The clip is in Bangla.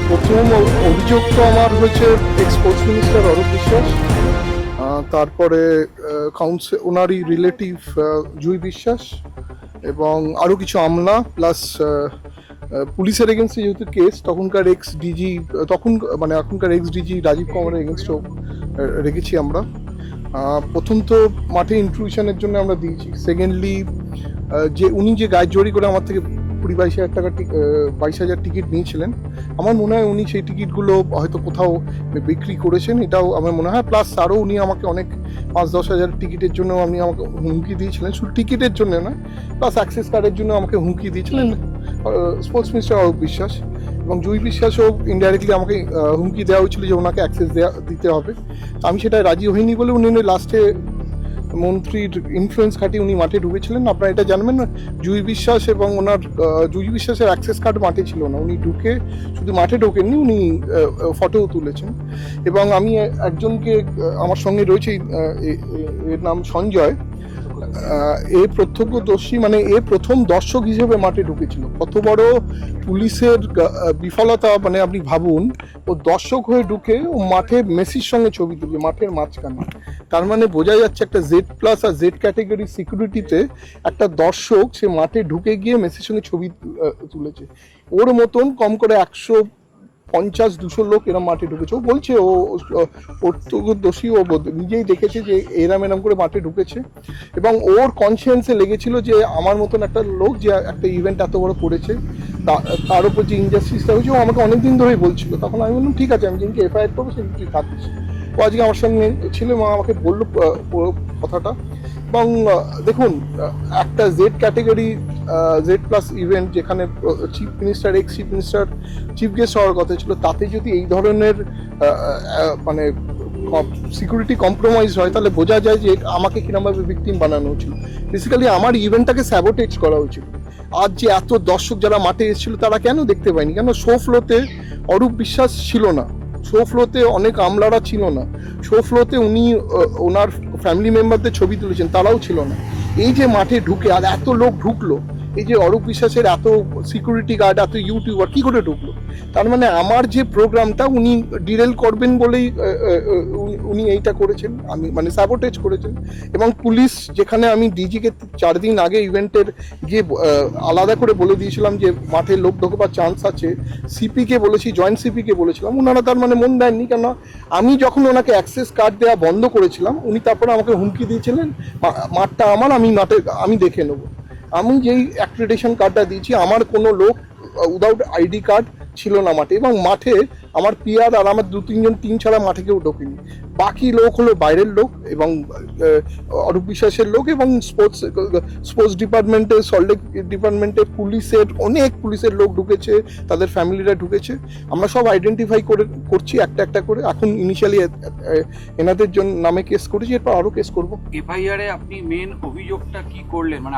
প্রথম অভিযোগ তো আমার হয়েছে x sports minister Arup Biswas, তারপরে ওনারই রিলেটিভ জুই বিশ্বাস এবং আরও কিছু আমলা প্লাস পুলিশের এগেনস্টে যেহেতু কেস তখনকার এক্স ডিজি মানে এখনকার এক্স ডিজি রাজীব কুমারের এগেনস্টেও রেখেছি আমরা। প্রথম তো মাঠে ইন্ট্রুশনের জন্য আমরা দিয়েছি। সেকেন্ডলি যে উনি যে গায়ে জড়ি করে আমার থেকে 20-22 হাজার টাকা 22,000 টিকিট নিয়েছিলেন, আমার মনে হয় উনি সেই টিকিটগুলো হয়তো কোথাও বিক্রি করেছেন, এটাও আমার মনে হয়। প্লাস আরও উনি আমাকে অনেক 5-10 হাজার টিকিটের জন্য আপনি আমাকে হুমকি দিয়েছিলেন, শুধু টিকিটের জন্য নয়, প্লাস অ্যাক্সেস কার্ডের জন্য আমাকে হুমকি দিয়েছিলেন স্পোর্টস মিনিস্টার অরূপ বিশ্বাস। এবং জুই বিশ্বাসও ইনডাইরেক্টলি আমাকে হুমকি দেওয়া হয়েছিল যে ওনাকে অ্যাক্সেস দিতে হবে। আমি সেটা রাজি হইনি বলে উনি লাস্টে মন্ত্রীর ইনফ্লুয়েন্স খাটিয়ে উনি মাঠে ঢুকেছিলেন। আপনারা এটা জানবেন না, জুই বিশ্বাস এবং ওনার জুই বিশ্বাসের অ্যাক্সেস কার্ড মাঠে ছিল না, উনি ঢুকে শুধু মাঠে ঢোকেননি, উনি ফটোও তুলেছেন। এবং আমি একজনকে আমার সঙ্গে রয়েছে, এর নাম সঞ্জয়, এ প্রত্যক্ষদর্শী, মানে এ প্রথম দর্শক হিসেবে মাঠে ঢুকেছিল। কত বড় পুলিশের বিফলতা, মানে আপনি ভাবুন, ও দর্শক হয়ে ঢুকে ও মাঠে মেসির সঙ্গে ছবি তুলছে মাঠের মাঝখানে। তার মানে বোঝা যাচ্ছে একটা Z+ আর Z ক্যাটাগরি সিকিউরিটিতে একটা দর্শক সে মাঠে ঢুকে গিয়ে মেসির সঙ্গে ছবি তুলেছে। ওর মতন কম করে 150-200 লোক এরম মাঠে ঢুকেছে। ও বলছে ও প্রত্যক্ষদর্শী, ও নিজেই দেখেছে যে এরম করে মাঠে ঢুকেছে। এবং ওর কনসিয়েন্সে লেগেছিল যে আমার মতন একটা লোক যে একটা ইভেন্ট এত বড় করেছে, তার উপর যে ইনজাস্টিসটা হয়েছে, ও আমাকে অনেকদিন ধরেই বলছিল। তখন আমি বললাম ঠিক আছে, আমি যেদিনকে FIR করবো সেদিন তুই থাকিস। ও আজকে আমার সঙ্গে ছিল এবং আমাকে বললো কথাটা। এবং দেখুন, একটা Z ক্যাটাগরি Z+ ইভেন্ট যেখানে chief minister, x chief minister chief guest হওয়ার কথা ছিল, তাতে যদি এই ধরনের মানে সিকিউরিটি কম্প্রোমাইজ হয়, তাহলে বোঝা যায় যে আমাকে কিরমভাবে ভিকটিম বানানো হয়েছিল। বেসিক্যালি আমার ইভেন্টটাকে স্যাবোটেজ করা হয়েছিল। আজ যে এত দর্শক যারা মাঠে এসেছিল তারা কেন দেখতে পায়নি? কেন শো ফ্লোতে অরূপ বিশ্বাস ছিল না, শো ফ্লোতে অনেক আমলারা ছিল না, শো ফ্লোতে উনি ওনার ফ্যামিলি মেম্বারদের ছবি তুলেছেন, তারাও ছিল না। এই যে মাঠে ঢুকে আর এত লোক ঢুকলো, এই যে অরূপ বিশ্বাসের এত সিকিউরিটি গার্ড, এত ইউটিউবার কি করে ঢুকলো? তার মানে আমার যে প্রোগ্রামটা উনি ডিরেল করবেন বলেই উনি এইটা করেছেন, আমি মানে স্যাবোটেজ করেছেন। এবং পুলিশ, যেখানে আমি ডিজিকে 4 দিন আগে ইভেন্টের গিয়ে আলাদা করে বলে দিয়েছিলাম যে মাঠে লোক ঢোকবার চান্স আছে, সিপিকে বলেছি, জয়েন্ট সিপিকে বলেছিলাম, ওনারা তার মানে মন দেননি। কেন, আমি যখন ওনাকে অ্যাক্সেস কার্ড দেওয়া বন্ধ করেছিলাম, উনি তারপরে আমাকে হুমকি দিয়েছিলেন মাঠটা আমার, আমি দেখে নেবো। আমি যেই অ্যাক্রেডিটেশন কার্ডটা দিয়েছি, আমার কোনো লোক উইদাউট আইডি কার্ড ছিল না মাঠে। এবং মাঠে আমার PR আর আমার 2-3 জন টিম ছাড়া মাঠে কেউ ঢোকেনি। বাকি লোক হলো বাইরের লোক এবং অরূপ বিশ্বাসের লোক এবং স্পোর্টস ডিপার্টমেন্টের, সল্টলেক ডিপার্টমেন্টের অনেক পুলিশের লোক ঢুকেছে, তাদের ফ্যামিলিরা ঢুকেছে। আমরা সব আইডেন্টিফাই করছি একটা একটা করে। এখন ইনিশিয়ালি এনাদের নামে কেস করেছি, এরপর আরও কেস করবো। FIR এ আপনি মেন অভিযোগটা কি করলেন, মানে